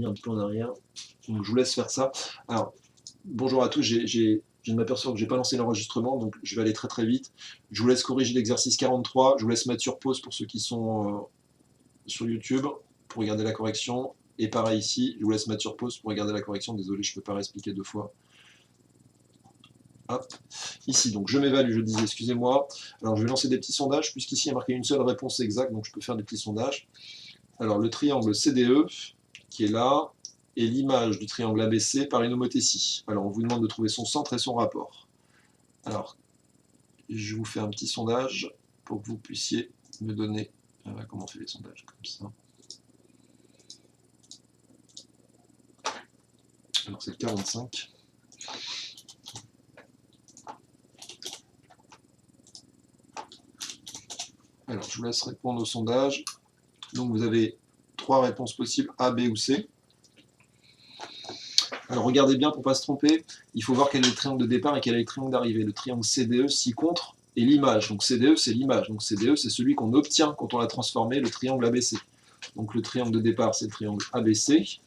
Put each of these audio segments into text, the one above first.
un petit peu en arrière. Donc je vous laisse faire ça. Alors, bonjour à tous, je viens de m'apercevoir que je n'ai pas lancé l'enregistrement, donc je vais aller très très vite. Je vous laisse corriger l'exercice 43, je vous laisse mettre sur pause pour ceux qui sont sur YouTube, pour regarder la correction. Et pareil ici, je vous laisse mettre sur pause pour regarder la correction. Désolé, je ne peux pas réexpliquer deux fois. Hop. Ici, donc je m'évalue, je disais, excusez-moi. Alors je vais lancer des petits sondages, puisqu'ici il y a marqué une seule réponse exacte, donc je peux faire des petits sondages. Alors le triangle CDE, qui est là, et l'image du triangle ABC par une homothétie. Alors on vous demande de trouver son centre et son rapport. Alors, je vous fais un petit sondage pour que vous puissiez me donner... comment on fait les sondages comme ça. Alors c'est le 45. Alors je vous laisse répondre au sondage. Donc vous avez 3 réponses possibles, A, B ou C. Alors regardez bien pour ne pas se tromper, il faut voir quel est le triangle de départ et quel est le triangle d'arrivée. Le triangle CDE, ci-contre, et l'image. Donc CDE, c'est l'image. Donc CDE, c'est celui qu'on obtient quand on a transformé le triangle ABC. Donc le triangle de départ, c'est le triangle ABC,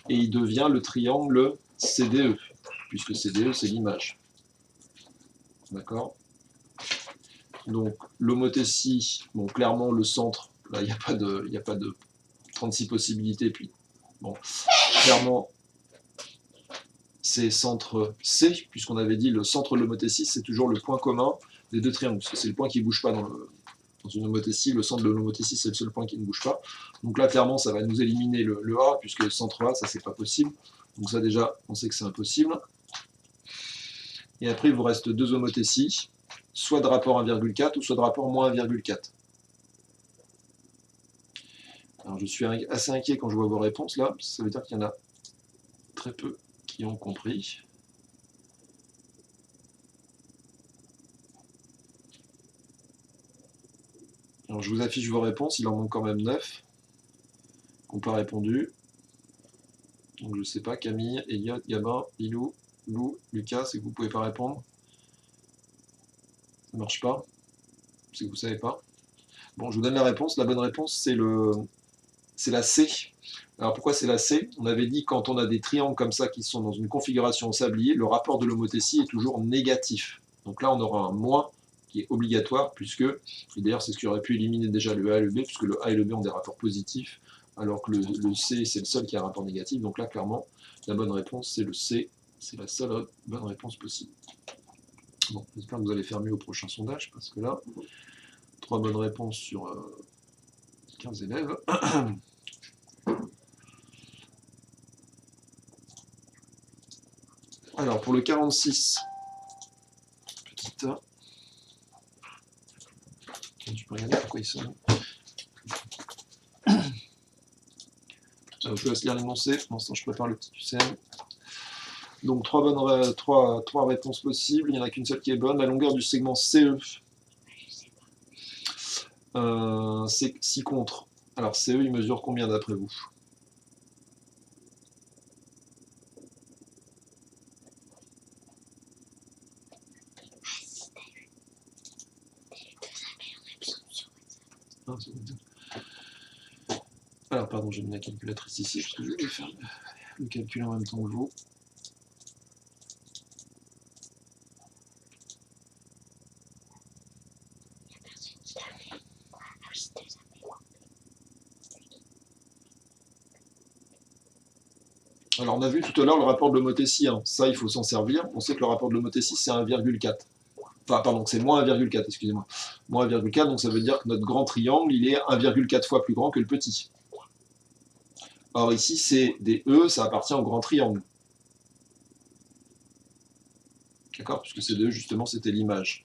et il devient le triangle CDE, puisque CDE, c'est l'image. D'accord? Donc l'homothétie, bon, clairement, le centre, là, il n'y a pas de 36 possibilités, puis, bon, clairement, c'est centre C, puisqu'on avait dit le centre de l'homothétie, c'est toujours le point commun des deux triangles, parce que c'est le point qui ne bouge pas dans une homothétie, le centre de l'homothétie, c'est le seul point qui ne bouge pas. Donc là, clairement, ça va nous éliminer le A, puisque le centre A, ça, c'est pas possible. Donc ça, déjà, on sait que c'est impossible. Et après, il vous reste 2 homothéties, soit de rapport 1,4 ou soit de rapport moins 1,4. Alors, je suis assez inquiet quand je vois vos réponses, là, ça veut dire qu'il y en a très peu qui ont compris. Alors, je vous affiche vos réponses, il en manque quand même 9 qui n'ont pas répondu. Donc je ne sais pas, Camille, Elliot, Gabin, Ilou, Lou, Lucas, c'est que vous ne pouvez pas répondre. Ça ne marche pas. C'est que vous ne savez pas. Bon, je vous donne la réponse. La bonne réponse, c'est la C. Alors pourquoi c'est la C? On avait dit quand on a des triangles comme ça qui sont dans une configuration au sablier, le rapport de l'homothétie est toujours négatif. Donc là, on aura un moins qui est obligatoire, puisque, et d'ailleurs c'est ce qui aurait pu éliminer déjà le A et le B, puisque le A et le B ont des rapports positifs, alors que le C, c'est le seul qui a un rapport négatif. Donc là, clairement, la bonne réponse, c'est le C. C'est la seule bonne réponse possible. Bon, j'espère que vous allez faire mieux au prochain sondage, parce que là, 3 bonnes réponses sur 15 élèves. Alors, pour le 46, petit A. Je peux regarder pourquoi ils sont... Je vous laisse lire l'énoncé. Pour l'instant, je prépare le petit UCM. Donc, 3 réponses possibles. Il n'y en a qu'une seule qui est bonne. La longueur du segment CE, c'est 6 contre. Alors, CE, il mesure combien d'après vous? Alors, pardon, j'ai mis la calculatrice ici, parce que je vais faire le calcul en même temps que vous. Alors, on a vu tout à l'heure le rapport de l'homothétie. Hein. Ça, il faut s'en servir. On sait que le rapport de l'homothétie, c'est 1,4. Enfin, pardon, c'est moins 1,4, excusez-moi. Moins 1,4, donc ça veut dire que notre grand triangle, il est 1,4 fois plus grand que le petit. Or, ici, c'est des E, ça appartient au grand triangle. D'accord? Puisque ces deux, justement, c'était l'image.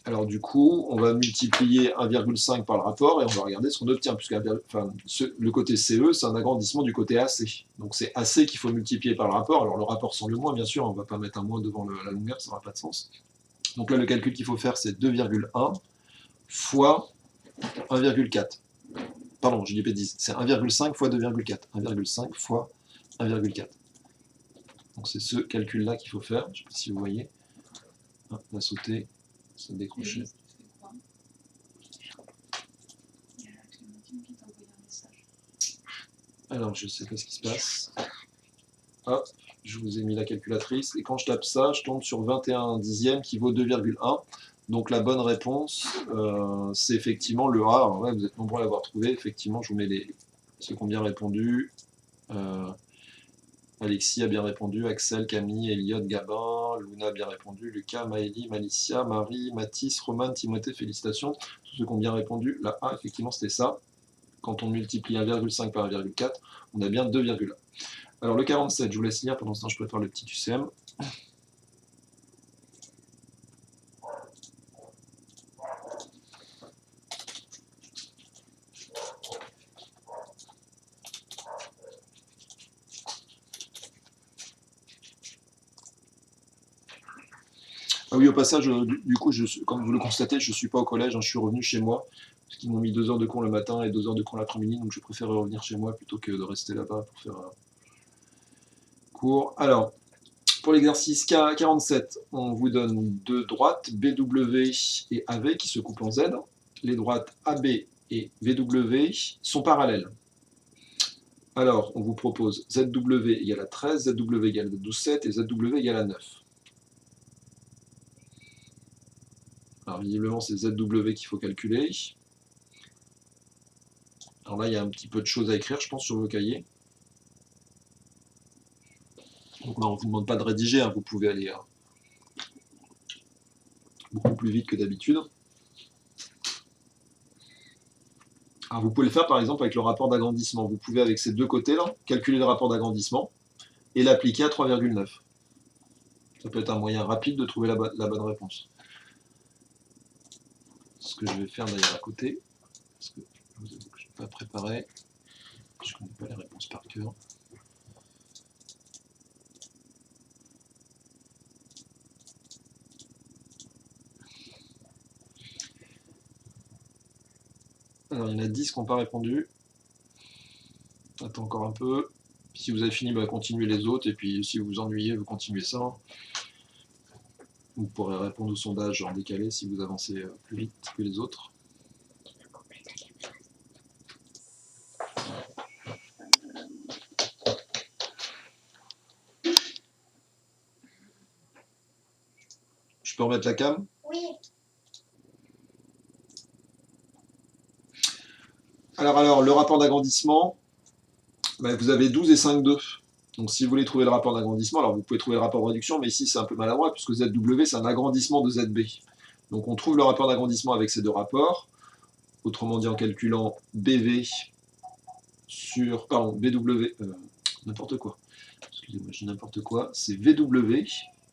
Alors, du coup, on va multiplier 1,5 par le rapport et on va regarder ce qu'on obtient. Puisque le côté CE, c'est un agrandissement du côté AC. Donc, c'est AC qu'il faut multiplier par le rapport. Alors, le rapport sans le moins, bien sûr, on ne va pas mettre un moins devant la longueur, ça n'aura pas de sens. Donc là, le calcul qu'il faut faire, c'est 2,1 fois 1,4. Pardon, je dis bêtise. C'est 1,5 fois 2,4. 1,5 fois 1,4. Donc c'est ce calcul-là qu'il faut faire. Je ne sais pas si vous voyez. Ah, on a sauté, ça a décroché. Alors, je ne sais pas ce qui se passe. Hop, je vous ai mis la calculatrice. Et quand je tape ça, je tombe sur 21 dixièmes qui vaut 2,1. Donc la bonne réponse, c'est effectivement le A. Alors, ouais, vous êtes nombreux à l'avoir trouvé. Effectivement, je vous mets ceux qui ont bien répondu. Alexis a bien répondu, Axel, Camille, Elliot, Gabin, Luna a bien répondu, Lucas, Maëlie, Malicia, Marie, Mathis, Roman, Timothée, félicitations. Tous ceux qui ont bien répondu, la A, effectivement, c'était ça. Quand on multiplie 1,5 par 1,4, on a bien 2,1. Alors le 47, je vous laisse lire, pendant ce temps je prépare le petit UCM. Ah oui, au passage, du coup, comme vous le constatez, je ne suis pas au collège, je suis revenu chez moi, parce qu'ils m'ont mis 2 heures de cours le matin et 2 heures de cours l'après-midi, donc je préfère revenir chez moi plutôt que de rester là-bas pour faire cours. Alors, pour l'exercice 47, on vous donne deux droites, BW et AV, qui se coupent en Z. Les droites AB et VW sont parallèles. Alors, on vous propose ZW égale à 13, ZW égale à 12,7 et ZW égale à 9. Alors, visiblement, c'est ZW qu'il faut calculer. Alors là, il y a un petit peu de choses à écrire, je pense, sur vos cahiers. Donc là, on ne vous demande pas de rédiger, hein, vous pouvez aller beaucoup plus vite que d'habitude. Alors, vous pouvez le faire, par exemple, avec le rapport d'agrandissement. Vous pouvez, avec ces deux côtés-là, calculer le rapport d'agrandissement et l'appliquer à 3,9. Ça peut être un moyen rapide de trouver la bonne réponse. Ce que je vais faire d'ailleurs à côté, parce que je vous avoue que je n'ai pas préparé, je ne connais pas les réponses par cœur. Alors il y en a 10 qui n'ont pas répondu. Attends encore un peu. Si vous avez fini, bah, continuez les autres, et puis si vous vous ennuyez, vous continuez ça. Vous pourrez répondre au sondage en décalé si vous avancez plus vite que les autres. Je peux remettre la cam? Oui. Alors, le rapport d'agrandissement, bah, vous avez 12 et 5,2. Donc si vous voulez trouver le rapport d'agrandissement, alors vous pouvez trouver le rapport de réduction, mais ici c'est un peu maladroit, puisque ZW c'est un agrandissement de ZB. Donc on trouve le rapport d'agrandissement avec ces deux rapports, autrement dit en calculant BV sur, pardon, BW, n'importe quoi, excusez-moi, je dis n'importe quoi, c'est VW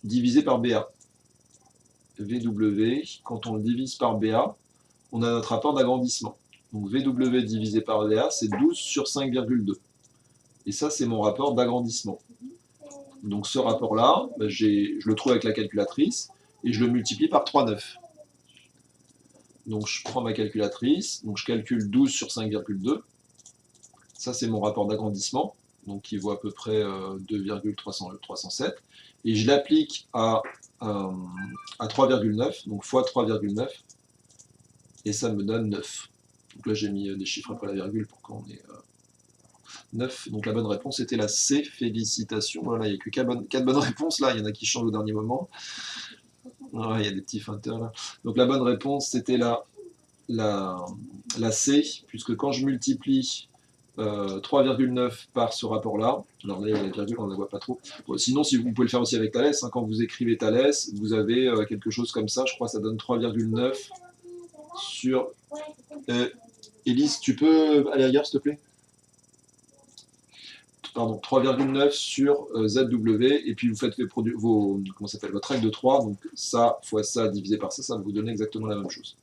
divisé par BA. VW, quand on le divise par BA, on a notre rapport d'agrandissement. Donc VW divisé par BA, c'est 12 sur 5,2. Et ça, c'est mon rapport d'agrandissement. Donc ce rapport-là, bah, je le trouve avec la calculatrice et je le multiplie par 3,9. Donc je prends ma calculatrice, donc je calcule 12 sur 5,2. Ça, c'est mon rapport d'agrandissement, donc qui vaut à peu près 2,307. Et je l'applique à 3,9, donc fois 3,9, et ça me donne 9. Donc là, j'ai mis des chiffres après la virgule pour qu'on ait 9. Donc la bonne réponse était la C. Félicitations. Voilà, il n'y a que 4 bonnes réponses là. Il y en a qui changent au dernier moment. Ouais, il y a des petits feinteurs là. Donc la bonne réponse c'était la C, puisque quand je multiplie 3,9 par ce rapport-là, alors là il y a la virgule, on ne la voit pas trop. Bon, sinon, si vous pouvez le faire aussi avec Thalès, hein, quand vous écrivez Thalès, vous avez quelque chose comme ça, je crois que ça donne 3,9 sur... Élise, tu peux aller ailleurs s'il te plaît? Pardon, 3,9 sur ZW, et puis vous faites votre règle de 3, donc ça fois ça divisé par ça, ça va vous donner exactement la même chose.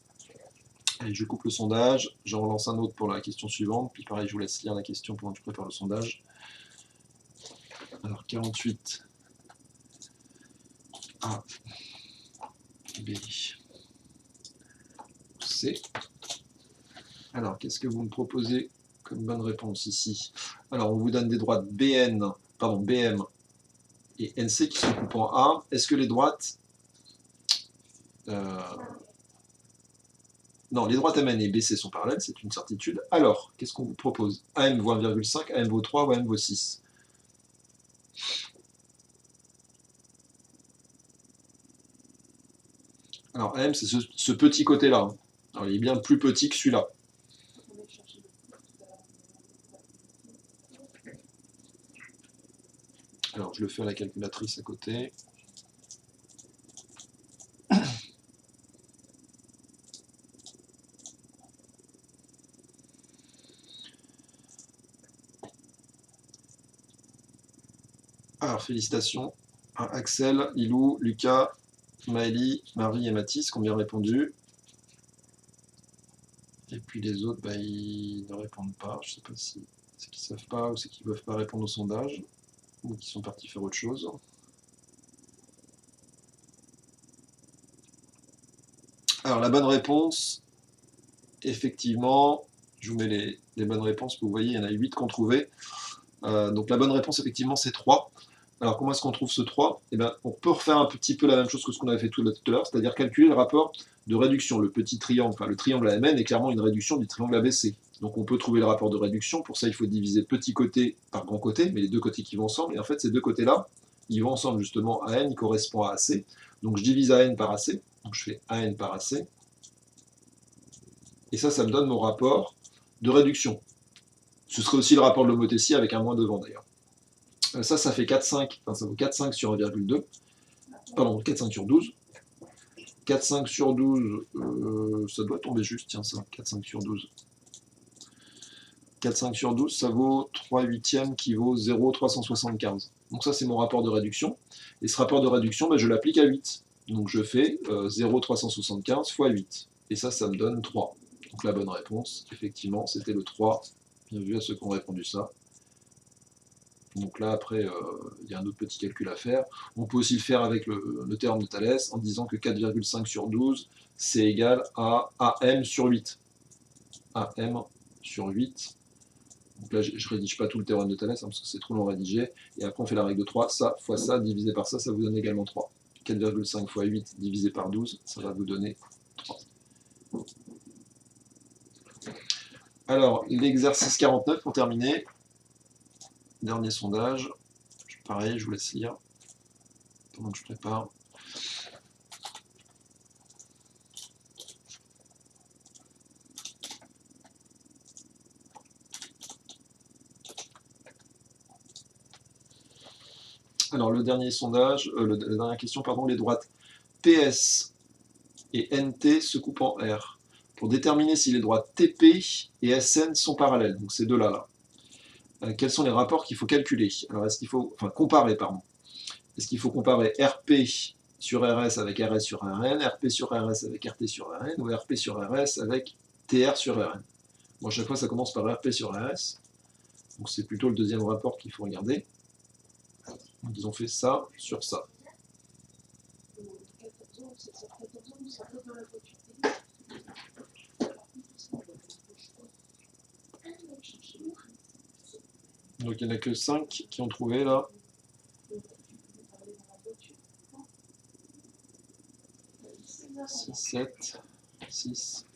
Allez, je coupe le sondage, j'en relance un autre pour la question suivante, puis pareil, je vous laisse lire la question pendant que je prépare le sondage. Alors, 48 A, B, C. Alors, qu'est-ce que vous me proposez comme bonne réponse ici? Alors, on vous donne des droites BM et NC qui se coupent en A. Est-ce que les droites Non, les droites MN et BC sont parallèles, c'est une certitude. Alors, qu'est-ce qu'on vous propose? AM vaut 1,5, AM vaut 3 ou AM vaut 6? Alors, AM, c'est ce petit côté-là. Alors, il est bien plus petit que celui-là. Alors, je le fais à la calculatrice à côté. Alors, félicitations à Axel, Lilou, Lucas, Maëlie, Marie et Mathis qui ont bien répondu. Et puis les autres, bah, ils ne répondent pas. Je ne sais pas si c'est qu'ils ne savent pas ou c'est qu'ils ne peuvent pas répondre au sondage ou qu'ils sont partis faire autre chose. Alors, la bonne réponse, effectivement, je vous mets les bonnes réponses. Vous voyez, il y en a 8 qu'on trouvait. Donc, la bonne réponse, effectivement, c'est 3. Alors, comment est-ce qu'on trouve ce 3? Eh bien, on peut refaire un petit peu la même chose que ce qu'on avait fait tout à l'heure, c'est-à-dire calculer le rapport de réduction. Le petit triangle, enfin le triangle AMN est clairement une réduction du triangle ABC. Donc, on peut trouver le rapport de réduction. Pour ça, il faut diviser petit côté par grand côté, mais les deux côtés qui vont ensemble. Et en fait, ces deux côtés-là, ils vont ensemble justement. AN correspond à AC. Donc, je divise AN par AC. Donc, je fais AN par AC. Et ça me donne mon rapport de réduction. Ce serait aussi le rapport de l'homothétie avec un moins devant d'ailleurs. Ça fait 4,5, enfin ça vaut 4,5 sur 1,2. Pardon, 4,5 sur 12. 4,5 sur 12, ça doit tomber juste, tiens ça, 4,5 sur 12. 4,5 sur 12, ça vaut 3 huitièmes qui vaut 0,375. Donc ça c'est mon rapport de réduction. Et ce rapport de réduction, ben, je l'applique à 8. Donc je fais 0,375 fois 8. Et ça me donne 3. Donc la bonne réponse, effectivement, c'était le 3. Bien vu à ceux qui ont répondu ça. Donc là, après, il y a un autre petit calcul à faire. On peut aussi le faire avec le théorème de Thalès en disant que 4,5 sur 12, c'est égal à AM sur 8. AM sur 8. Donc là, je ne rédige pas tout le théorème de Thalès parce que c'est trop long à rédiger. Et après, on fait la règle de 3. Ça fois ça, divisé par ça vous donne également 3. 4,5 fois 8 divisé par 12, ça va vous donner 3. Alors, l'exercice 49 pour terminer. Dernier sondage. Pareil, je vous laisse lire pendant que je prépare. Alors, le dernier sondage, la dernière question, pardon, les droites PS et NT se coupent en R. Pour déterminer si les droites TP et SN sont parallèles, donc ces deux-là, quels sont les rapports qu'il faut calculer? Alors, est-ce qu'il faut, enfin, comparer, pardon. Est-ce qu'il faut comparer RP sur RS avec RS sur RN, RP sur RS avec RT sur RN, ou RP sur RS avec TR sur RN? Bon, à chaque fois, ça commence par RP sur RS. Donc, c'est plutôt le deuxième rapport qu'il faut regarder. Donc, ils ont fait ça sur ça. Donc il n'y en a que 5 qui ont trouvé là. Six, 7, 6.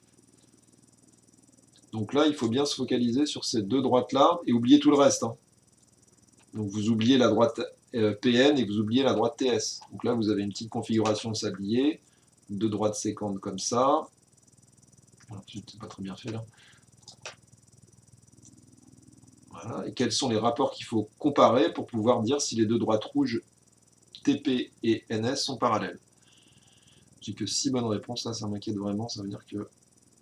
Donc là, il faut bien se focaliser sur ces deux droites-là et oublier tout le reste. Hein. Donc vous oubliez la droite PN et vous oubliez la droite TS. Donc là, vous avez une petite configuration de sablier, deux droites sécantes comme ça. C'est pas très bien fait là. Voilà. Et quels sont les rapports qu'il faut comparer pour pouvoir dire si les deux droites rouges TP et NS sont parallèles? J'ai que 6 bonnes réponses, là ça m'inquiète vraiment, ça veut dire que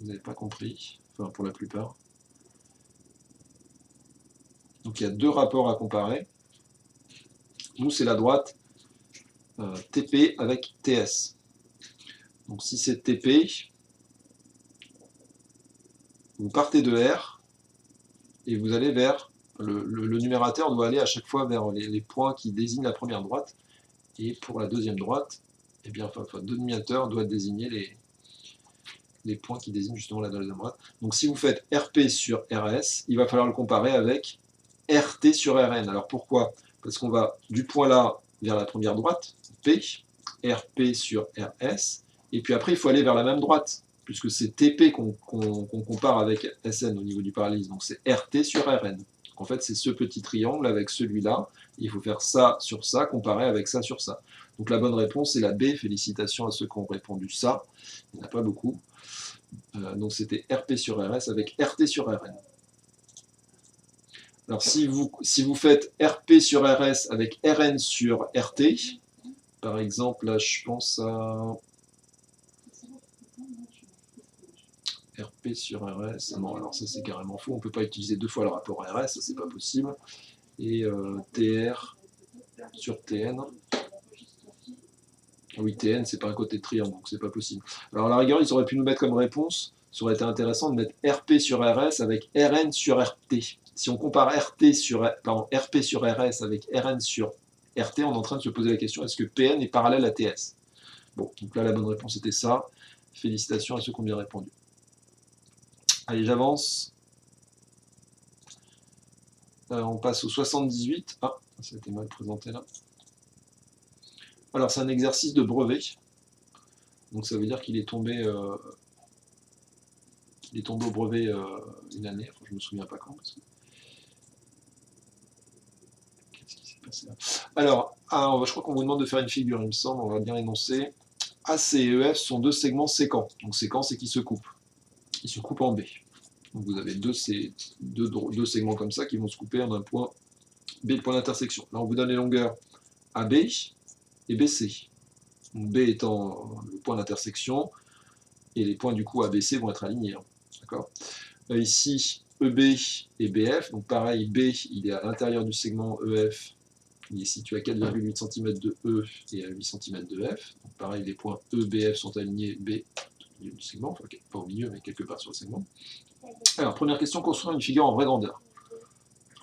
vous n'avez pas compris, enfin pour la plupart. Donc il y a deux rapports à comparer. Nous c'est la droite TP avec TS. Donc si c'est TP, vous partez de R et vous allez vers, le numérateur doit aller à chaque fois vers les points qui désignent la première droite. Et pour la deuxième droite, eh bien, enfin, le dénominateur doit désigner les points qui désignent justement la deuxième droite. Donc si vous faites RP sur RS, il va falloir le comparer avec RT sur RN. Alors pourquoi? Parce qu'on va du point là vers la première droite, P, RP sur RS, et puis après il faut aller vers la même droite, puisque c'est TP qu'on compare avec SN au niveau du parallélisme, donc c'est RT sur RN. Donc en fait, c'est ce petit triangle avec celui-là, il faut faire ça sur ça, comparer avec ça sur ça. Donc la bonne réponse, c'est la B, félicitations à ceux qui ont répondu ça, il n'y en a pas beaucoup. Donc c'était RP sur RS avec RT sur RN. Alors si vous faites RP sur RS avec RN sur RT, par exemple, là je pense à RP sur RS, non alors ça c'est carrément faux, on ne peut pas utiliser deux fois le rapport RS, ça c'est pas possible, et TR sur TN, oui TN c'est pas un côté de triangle, donc c'est pas possible. Alors à la rigueur ils auraient pu nous mettre comme réponse, ça aurait été intéressant de mettre RP sur RS avec RN sur RT. Si on compare RP sur RS avec RN sur RT, on est en train de se poser la question, est-ce que PN est parallèle à TS? Bon, donc là la bonne réponse était ça. Félicitations à ceux qui ont bien répondu. Allez, j'avance. On passe au 78. Ah, ça a été mal présenté là. Alors c'est un exercice de brevet. Donc ça veut dire qu'il est tombé au brevet une année, enfin, je ne me souviens pas quand. Qu'est-ce qui s'est passé là? Alors, je crois qu'on vous demande de faire une figure, il me semble, on va bien énoncer. AC et EF sont deux segments sécants. Donc séquent, c'est qu'ils se coupent. Ils se coupent en B. Donc vous avez deux segments comme ça qui vont se couper en un point B, le point d'intersection. Là, on vous donne les longueurs AB et BC. Donc B étant le point d'intersection, et les points du coup ABC vont être alignés. D'accord. Ici, EB et BF, donc pareil, B il est à l'intérieur du segment EF, il est situé à 4,8 cm de E et à 8 cm de F. Donc pareil, les points E, BF sont alignés, B au milieu du segment, enfin pas au milieu, mais quelque part sur le segment. Alors, première question, construire une figure en vraie grandeur.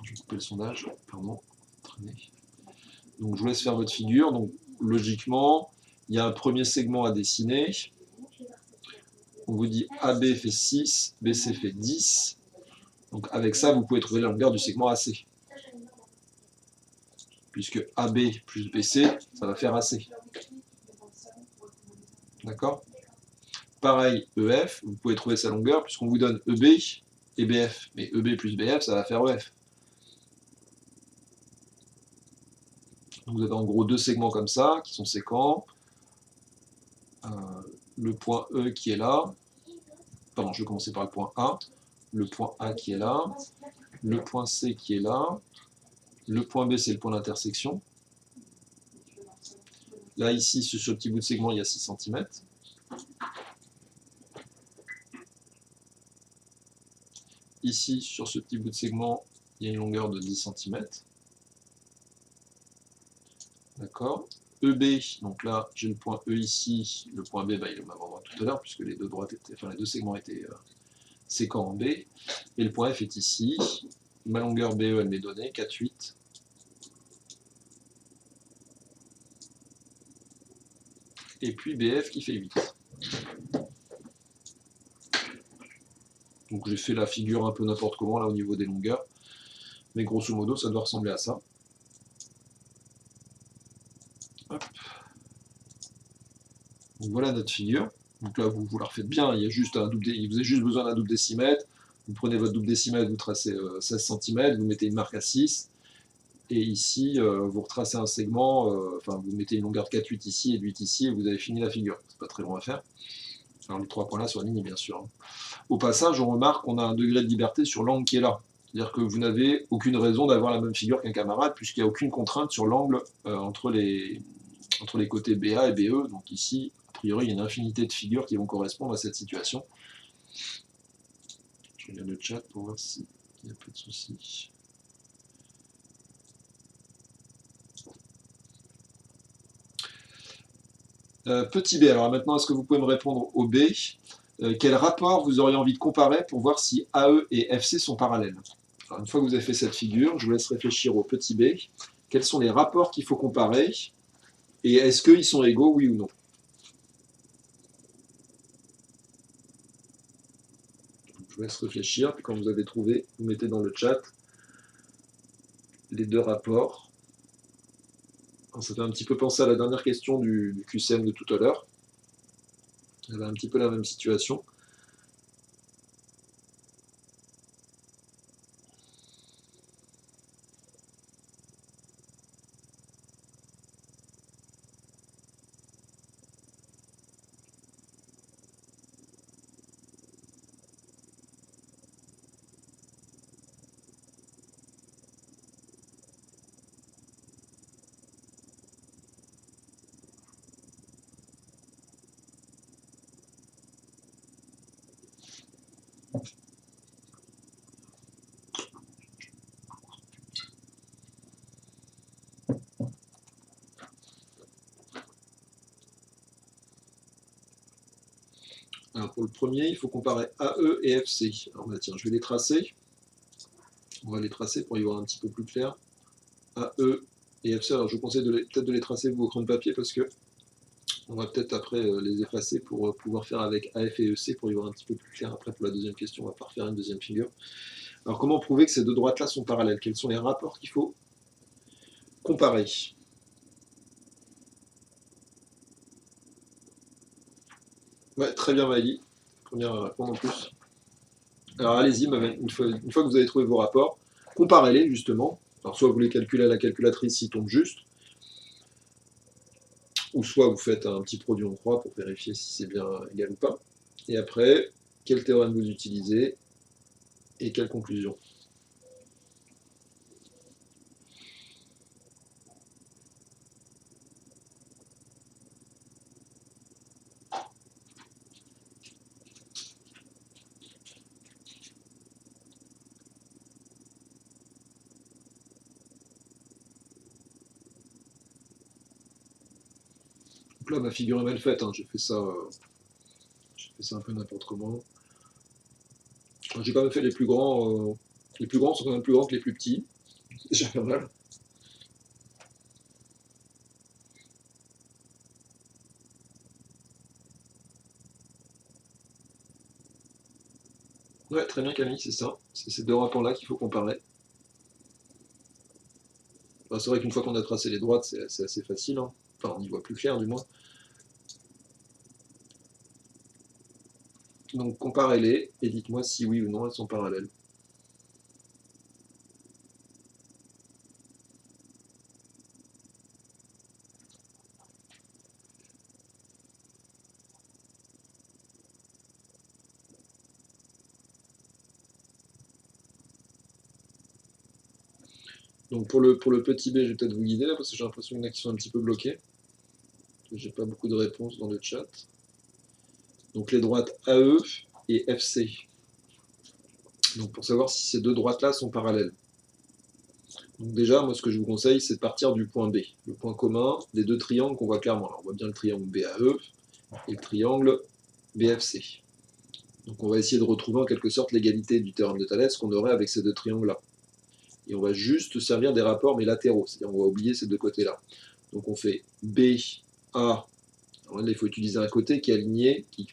Je vais couper le sondage, pardon. Donc je vous laisse faire votre figure. Donc logiquement, il y a un premier segment à dessiner. On vous dit AB fait 6, BC fait 10. Donc avec ça, vous pouvez trouver la longueur du segment AC. Puisque AB plus BC, ça va faire AC. D'accord? Pareil, EF, vous pouvez trouver sa longueur puisqu'on vous donne EB et BF. Mais EB plus BF, ça va faire EF. Donc vous avez en gros deux segments comme ça, qui sont séquents. Le point E qui est là. Pardon, je vais commencer par le point A. Le point A qui est là. Le point C qui est là. Le point B, c'est le point d'intersection. Là, ici, sur ce petit bout de segment, il y a 6 cm. Ici, sur ce petit bout de segment, il y a une longueur de 10 cm. D'accord. EB, donc là, j'ai le point E ici. Le point B, il est au même endroit tout à l'heure, puisque les deux segments étaient séquents en B. Et le point F est ici. Ma longueur BE, elle m'est donnée, 4,8. Et puis BF qui fait 8. Donc j'ai fait la figure un peu n'importe comment là au niveau des longueurs. Mais grosso modo, ça doit ressembler à ça. Hop. Donc voilà notre figure. Donc là, vous la refaites bien. Il vous avez juste besoin d'un double décimètre. Vous prenez votre double décimètre, vous tracez 16 cm, vous mettez une marque à 6. Et ici, vous retracez un segment, vous mettez une longueur de 4,8 ici et de 8 ici, et vous avez fini la figure. C'est pas très long à faire. Alors les 3 points là sont alignés, bien sûr. Au passage, on remarque qu'on a un degré de liberté sur l'angle qui est là. C'est-à-dire que vous n'avez aucune raison d'avoir la même figure qu'un camarade, puisqu'il n'y a aucune contrainte sur l'angle entre les côtés BA et BE. Donc ici, a priori, il y a une infinité de figures qui vont correspondre à cette situation. Je regarde le chat pour voir s'il n'y a pas de soucis. Petit b, alors maintenant, est-ce que vous pouvez me répondre au B? Quel rapport vous auriez envie de comparer pour voir si AE et FC sont parallèles? Alors, une fois que vous avez fait cette figure, je vous laisse réfléchir au petit b. Quels sont les rapports qu'il faut comparer? Et est-ce qu'ils sont égaux, oui ou non? Je vous laisse réfléchir, puis quand vous avez trouvé, vous mettez dans le chat les deux rapports. Alors, ça fait un petit peu penser à la dernière question du QCM de tout à l'heure. Elle avait un petit peu la même situation. Alors pour le premier, il faut comparer AE et FC. Alors bah, tiens, je vais les tracer. On va les tracer pour y voir un petit peu plus clair. AE et FC. Alors je vous conseille peut-être de les tracer vous au crayon de papier parce que on va peut-être après les effacer pour pouvoir faire avec AF et EC pour y voir un petit peu plus clair. Après pour la deuxième question, on va pas refaire une deuxième figure. Alors comment prouver que ces deux droites-là sont parallèles? Quels sont les rapports qu'il faut comparer? Ouais, très bien Maëlie. Première à répondre en plus. Alors allez-y, une fois que vous avez trouvé vos rapports, comparez-les justement. Alors soit vous les calculez à la calculatrice s'ils tombent juste, ou soit vous faites un petit produit en croix pour vérifier si c'est bien égal ou pas. Et après, quel théorème vous utilisez et quelle conclusion. Donc là, ma figure est mal faite, hein. J'ai fait ça un peu n'importe comment. J'ai quand même fait les plus grands. Les plus grands sont quand même plus grands que les plus petits. C'est déjà pas mal. Ouais, très bien Camille, c'est ça. C'est ces deux rapports-là qu'il faut comparer. Enfin, c'est vrai qu'une fois qu'on a tracé les droites, c'est assez facile, hein. Enfin, on y voit plus clair du moins. Donc comparez-les et dites-moi si oui ou non elles sont parallèles. Donc pour le petit b, je vais peut-être vous guider là parce que j'ai l'impression qu'il y en a qui sont un petit peu bloqués. J'ai pas beaucoup de réponses dans le chat. Donc les droites AE et FC. Donc pour savoir si ces deux droites-là sont parallèles. Donc déjà, moi ce que je vous conseille, c'est de partir du point B, le point commun des deux triangles qu'on voit clairement. Alors on voit bien le triangle BAE et le triangle BFC. Donc on va essayer de retrouver en quelque sorte l'égalité du théorème de Thalès qu'on aurait avec ces deux triangles-là. Et on va juste servir des rapports mais latéraux, c'est-à-dire on va oublier ces deux côtés-là. Donc on fait BA. Alors là, il faut utiliser un côté qui est aligné, qui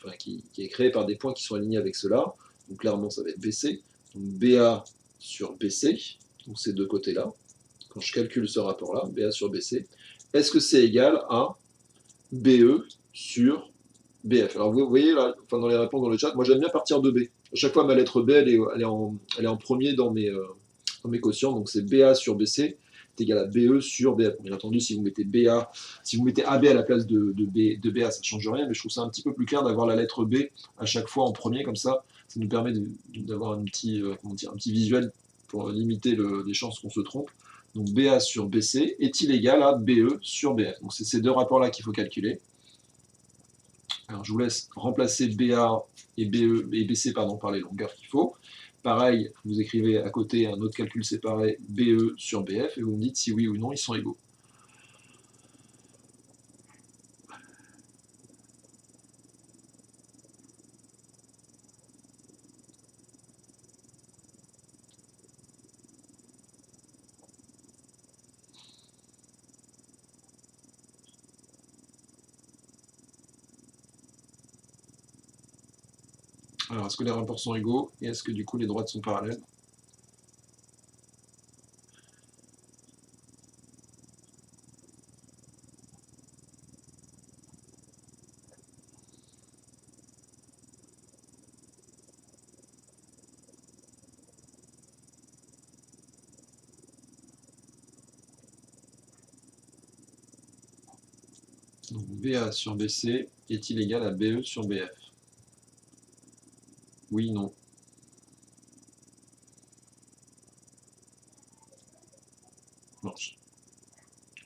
est créé par des points qui sont alignés avec cela. Donc clairement, ça va être BC. Donc BA sur BC, donc ces deux côtés-là. Quand je calcule ce rapport-là, BA sur BC, est-ce que c'est égal à BE sur BF? Alors vous voyez là, enfin dans les réponses dans le chat, moi j'aime bien partir de B. À chaque fois, ma lettre B, elle est en premier dans mes quotients. Donc c'est BA sur BC est égal à BE sur BF. Bien entendu, si vous mettez AB à la place de BA, ça ne change rien, mais je trouve ça un petit peu plus clair d'avoir la lettre B à chaque fois en premier, comme ça nous permet d'avoir un petit visuel pour limiter les chances qu'on se trompe. Donc BA sur BC est-il égal à BE sur BF? Donc c'est ces deux rapports-là qu'il faut calculer. Alors je vous laisse remplacer BA et BC par les longueurs qu'il faut. Pareil, vous écrivez à côté un autre calcul séparé, BE sur BF, et vous me dites si oui ou non ils sont égaux. Alors, est-ce que les rapports sont égaux, et est-ce que du coup les droites sont parallèles? Donc BA sur BC est-il égal à BE sur BF? Oui, non. Non.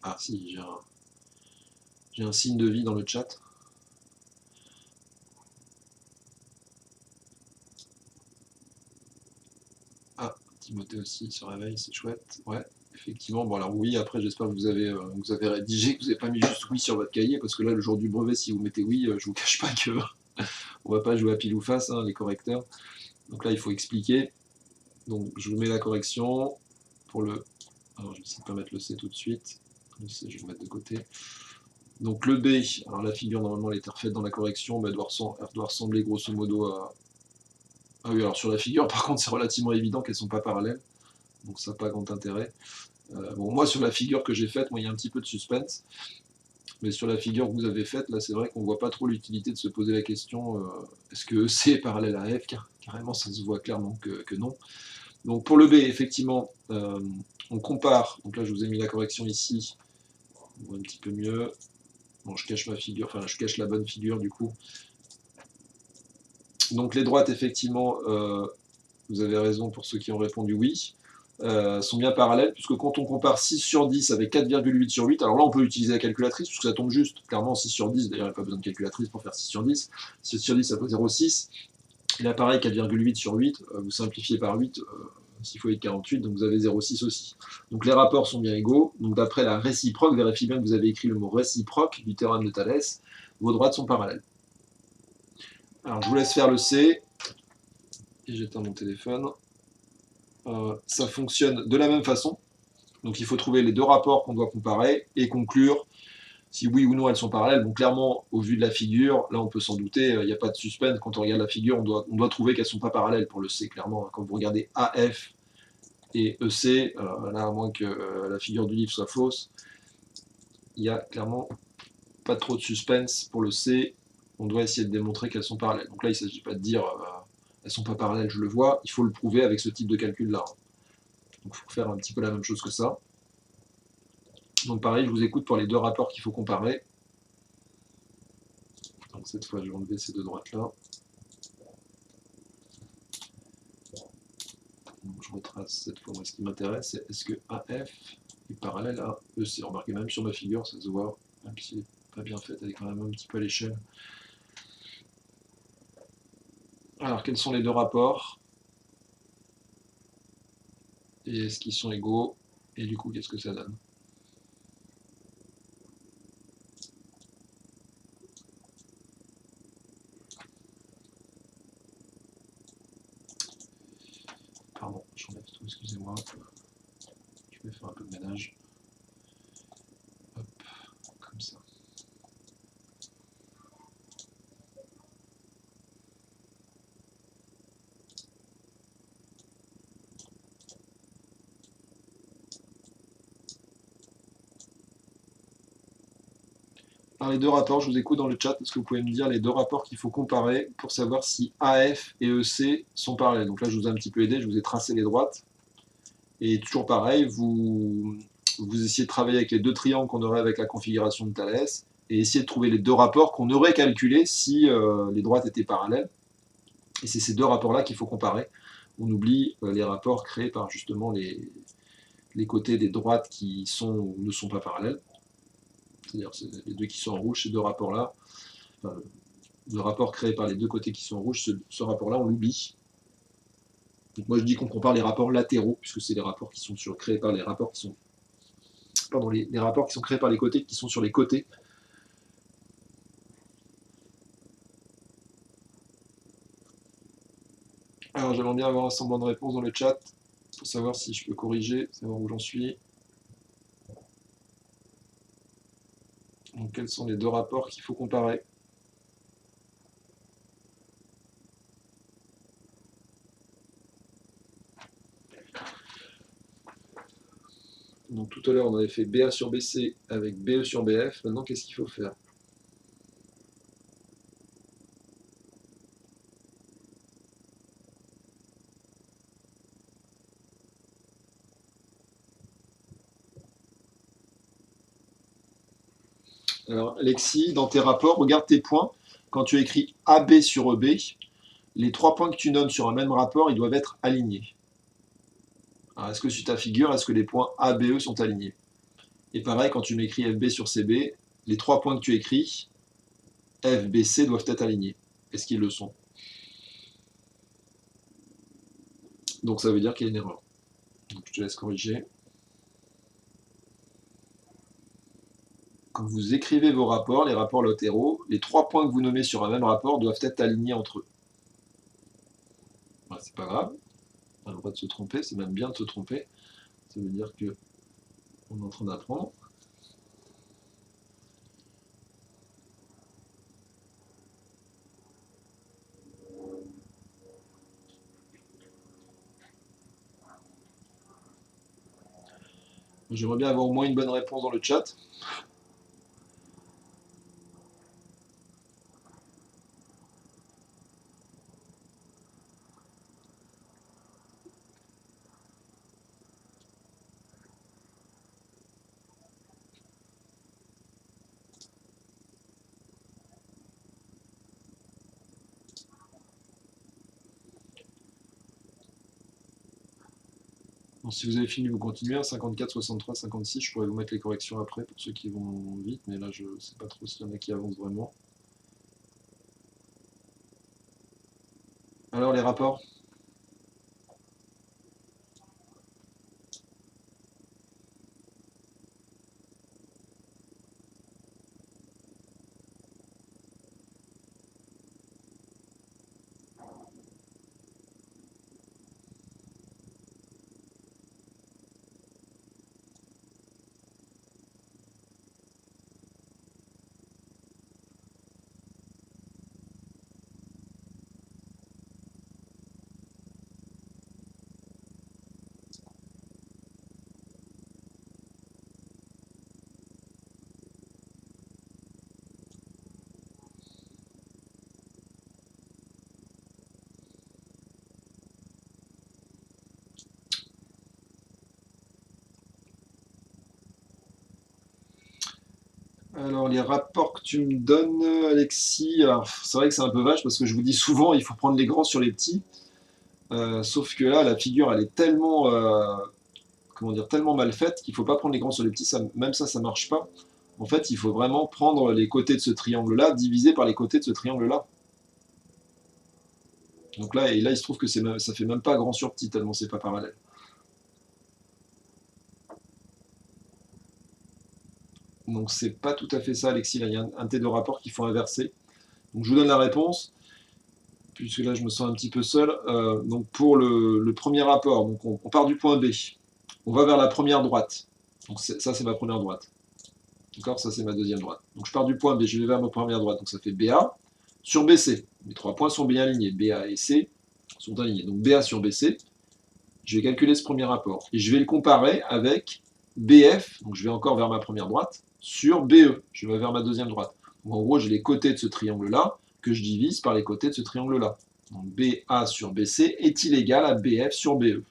Ah si, j'ai un signe de vie dans le chat. Ah, Timothée aussi se réveille, c'est chouette. Ouais, effectivement. Bon alors oui, après j'espère que vous avez rédigé, que vous n'avez pas mis juste oui sur votre cahier, parce que là, le jour du brevet, si vous mettez oui, je vous cache pas que On va pas jouer à pile ou face, hein, les correcteurs. Donc là, il faut expliquer. Donc je vous mets la correction pour le... Alors je vais essayer de pas mettre le C tout de suite. Le C, je vais le mettre de côté. Donc le B, alors la figure normalement elle était refaite dans la correction, mais elle doit ressembler grosso modo à... Ah oui, alors sur la figure par contre c'est relativement évident qu'elles ne sont pas parallèles, donc ça n'a pas grand intérêt. Bon, moi sur la figure que j'ai faite, moi il y a un petit peu de suspense, mais sur la figure que vous avez faite, là c'est vrai qu'on ne voit pas trop l'utilité de se poser la question est-ce que C est parallèle à F, car carrément ça se voit clairement que non. Donc pour le B, effectivement, on compare, donc là je vous ai mis la correction ici, on voit un petit peu mieux. Bon, je cache ma figure, enfin je cache la bonne figure du coup. Donc les droites, effectivement, vous avez raison pour ceux qui ont répondu oui, sont bien parallèles, puisque quand on compare 6 sur 10 avec 4,8 sur 8, alors là on peut utiliser la calculatrice, puisque ça tombe juste, clairement 6 sur 10, d'ailleurs il n'y a pas besoin de calculatrice pour faire 6 sur 10, 6 sur 10 ça fait 0,6, et là pareil 4,8 sur 8, vous simplifiez par 8, 6 fois 8, 48, donc vous avez 0,6 aussi. Donc les rapports sont bien égaux, donc d'après la réciproque, vérifiez bien que vous avez écrit le mot réciproque du théorème de Thalès, vos droites sont parallèles. Alors je vous laisse faire le C, et j'éteins mon téléphone. Ça fonctionne de la même façon, donc il faut trouver les deux rapports qu'on doit comparer et conclure si oui ou non elles sont parallèles. Bon, clairement, au vu de la figure, là on peut s'en douter, il n'y a pas de suspense, quand on regarde la figure, on doit trouver qu'elles ne sont pas parallèles pour le C, clairement. Quand vous regardez AF et EC, là à moins que la figure du livre soit fausse, il n'y a clairement pas trop de suspense pour le C, on doit essayer de démontrer qu'elles sont parallèles. Donc là il ne s'agit pas de dire elles ne sont pas parallèles, je le vois, il faut le prouver avec ce type de calcul-là. Donc il faut faire un petit peu la même chose que ça. Donc pareil, je vous écoute pour les deux rapports qu'il faut comparer. Donc cette fois, je vais enlever ces deux droites-là. Je retrace cette fois, moi, ce qui m'intéresse, c'est est-ce que AF est parallèle à EC. Remarquez, même sur ma figure, ça se voit, même si elle n'est pas bien faite, elle est quand même un petit peu à l'échelle. Alors, quels sont les deux rapports? Et est-ce qu'ils sont égaux? Et du coup, qu'est-ce que ça donne? Pardon, j'enlève tout, excusez-moi. Je vais faire un peu de ménage. Hop, comme ça. Alors les deux rapports, je vous écoute dans le chat, est-ce que vous pouvez me dire les deux rapports qu'il faut comparer pour savoir si AF et EC sont parallèles? Donc là, je vous ai un petit peu aidé, je vous ai tracé les droites. Et toujours pareil, vous essayez de travailler avec les deux triangles qu'on aurait avec la configuration de Thalès, et essayer de trouver les deux rapports qu'on aurait calculés si les droites étaient parallèles. Et c'est ces deux rapports-là qu'il faut comparer. On oublie les rapports créés par justement les côtés des droites qui sont ou ne sont pas parallèles. C'est-à-dire les deux qui sont en rouge, ces deux rapports-là, enfin, le rapport créé par les deux côtés qui sont en rouge, ce rapport-là, on l'oublie. Donc moi je dis qu'on compare les rapports latéraux, puisque c'est les rapports qui sont créés par les rapports qui sont... Pardon, les rapports qui sont créés par les côtés, qui sont sur les côtés. Alors j'aimerais bien avoir un semblant de réponse dans le chat, pour savoir si je peux corriger, savoir où j'en suis. Donc quels sont les deux rapports qu'il faut comparer? Donc tout à l'heure, on avait fait BA sur BC avec BE sur BF. Maintenant, qu'est-ce qu'il faut faire? Alors, Alexis, dans tes rapports, regarde tes points. Quand tu écris AB sur EB, les trois points que tu nommes sur un même rapport, ils doivent être alignés. Est-ce que sur ta figure, est-ce que les points ABE sont alignés? Et pareil, quand tu m'écris FB sur CB, les trois points que tu écris, FBC, doivent être alignés. Est-ce qu'ils le sont? Donc ça veut dire qu'il y a une erreur. Donc je te laisse corriger. quand vous écrivez vos rapports, les rapports latéraux, les 3 points que vous nommez sur un même rapport doivent être alignés entre eux. Voilà, c'est pas grave, on a le droit de se tromper, c'est même bien de se tromper. Ça veut dire que on est en train d'apprendre. J'aimerais bien avoir au moins une bonne réponse dans le chat. Bon, si vous avez fini, vous continuez. 54, 63, 56, je pourrais vous mettre les corrections après pour ceux qui vont vite, mais là je ne sais pas trop s'il y en a qui avancent vraiment. Alors les rapports? Alors les rapports que tu me donnes, Alexis, c'est vrai que c'est un peu vache parce que je vous dis souvent il faut prendre les grands sur les petits. Sauf que là, la figure, elle est tellement, comment dire, tellement mal faite qu'il ne faut pas prendre les grands sur les petits. Même ça marche pas. En fait, il faut vraiment prendre les côtés de ce triangle-là, divisé par les côtés de ce triangle-là. Donc là, et là, il se trouve que ça fait même pas grand sur petit, tellement c'est pas parallèle. Donc c'est pas tout à fait ça, Alexis. Là, il y a un de tes deux rapports qu'il faut inverser. Donc je vous donne la réponse, puisque là, je me sens un petit peu seul. Donc pour le premier rapport, donc on part du point B. On va vers la première droite. Donc ça, c'est ma première droite. D'accord, ça c'est ma deuxième droite. Donc je pars du point B, je vais vers ma première droite, donc ça fait BA sur BC. Les 3 points sont bien alignés, BA et C sont alignés. Donc BA sur BC, je vais calculer ce premier rapport. Et je vais le comparer avec BF, donc je vais encore vers ma première droite, sur BE, je vais vers ma deuxième droite. Donc en gros, j'ai les côtés de ce triangle-là que je divise par les côtés de ce triangle-là. Donc BA sur BC est-il égal à BF sur BE?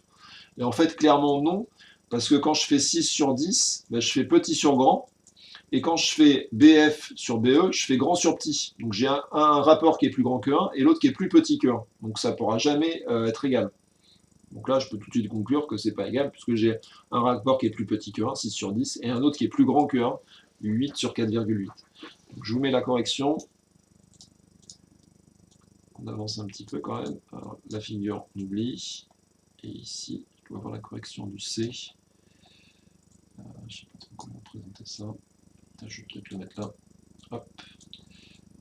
Et en fait, clairement non, parce que quand je fais 6 sur 10, ben, je fais petit sur grand, et quand je fais BF sur BE, je fais grand sur petit. Donc j'ai un rapport qui est plus grand que 1 et l'autre qui est plus petit que 1. Donc ça ne pourra jamais être égal. Donc là, je peux tout de suite conclure que c'est pas égal, puisque j'ai un rapport qui est plus petit que 1, 6 sur 10, et un autre qui est plus grand que 1, 8 sur 4,8. Je vous mets la correction. On avance un petit peu quand même. Alors, la figure, on oublie. Et ici, je dois avoir la correction du C. Je ne sais pas trop comment présenter ça. Je vais peut-être le mettre là. Hop.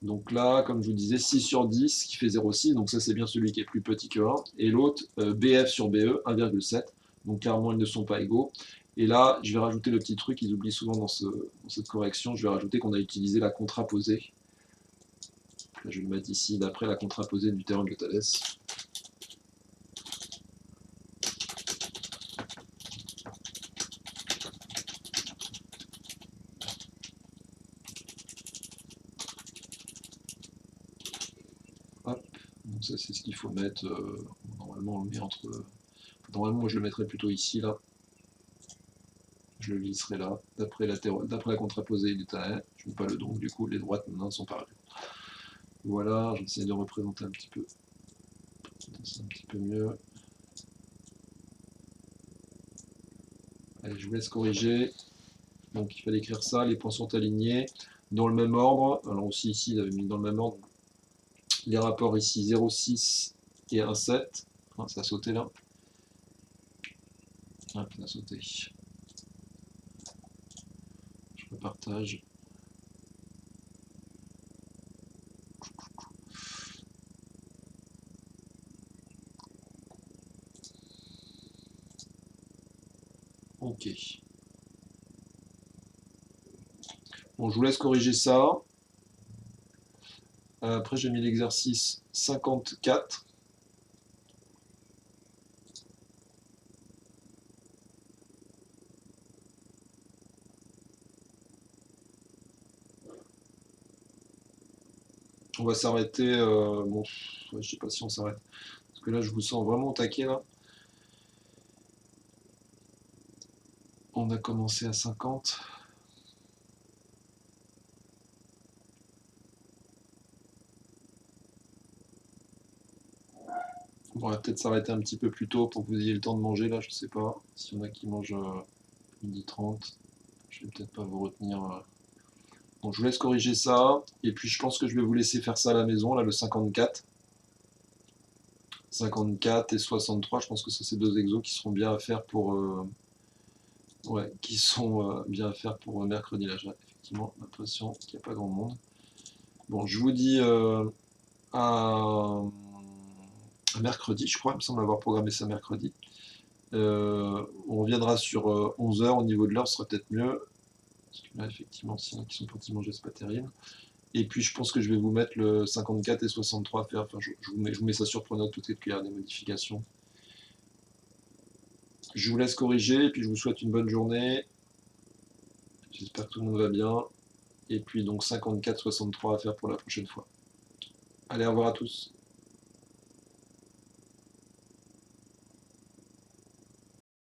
Donc là, comme je vous disais, 6 sur 10 qui fait 0,6, donc ça c'est bien celui qui est plus petit que 1, et l'autre, BF sur BE, 1,7, donc clairement ils ne sont pas égaux. Et là, je vais rajouter le petit truc qu'ils oublient souvent dans cette correction, je vais rajouter qu'on a utilisé la contraposée. Là, je vais le mettre ici, d'après la contraposée du théorème de Thalès. Hop, donc ça c'est ce qu'il faut mettre, normalement on le met entre... Normalement moi je le mettrais plutôt ici, là. Je le glisserai là, d'après la contraposée du Thalès. Je ne mets pas le donc, du coup les droites maintenant sont pareilles. Voilà, j'essaie de représenter un petit peu mieux. Allez, je vous laisse corriger. Donc il fallait écrire ça, les points sont alignés dans le même ordre. Alors aussi ici, il avait mis dans le même ordre. Les rapports ici, 0,6 et 1,7. Ah, ça a sauté là. Ah, ça a sauté. Je repartage. Ok. Bon, je vous laisse corriger ça. Après, j'ai mis l'exercice 54. On va s'arrêter. Bon, ouais, je sais pas si on s'arrête. Parce que là, je vous sens vraiment au taquet, là. On a commencé à 50. On va peut-être s'arrêter un petit peu plus tôt pour que vous ayez le temps de manger, là, je sais pas. S'il y en a qui mangent 12h30, je vais peut-être pas vous retenir. Donc je vous laisse corriger ça. Et puis je pense que je vais vous laisser faire ça à la maison, là, le 54. 54 et 63, je pense que ça c'est deux exos qui seront bien à faire pour ouais, qui sont bien à faire pour mercredi. Là, j'ai effectivement l'impression qu'il n'y a pas grand monde. Bon, je vous dis à, à mercredi, je crois, il me semble avoir programmé ça mercredi. On reviendra sur 11h au niveau de l'heure, ce sera peut-être mieux. Parce que là, effectivement, s'il y en a qui sont partis manger, c'est pas terrible. Et puis, je pense que je vais vous mettre le 54 et 63 à faire. Enfin, je vous mets ça sur Pronote, peut-être qu'il y a des modifications. Je vous laisse corriger, et puis je vous souhaite une bonne journée. J'espère que tout le monde va bien. Et puis, donc, 54-63 à faire pour la prochaine fois. Allez, au revoir à tous.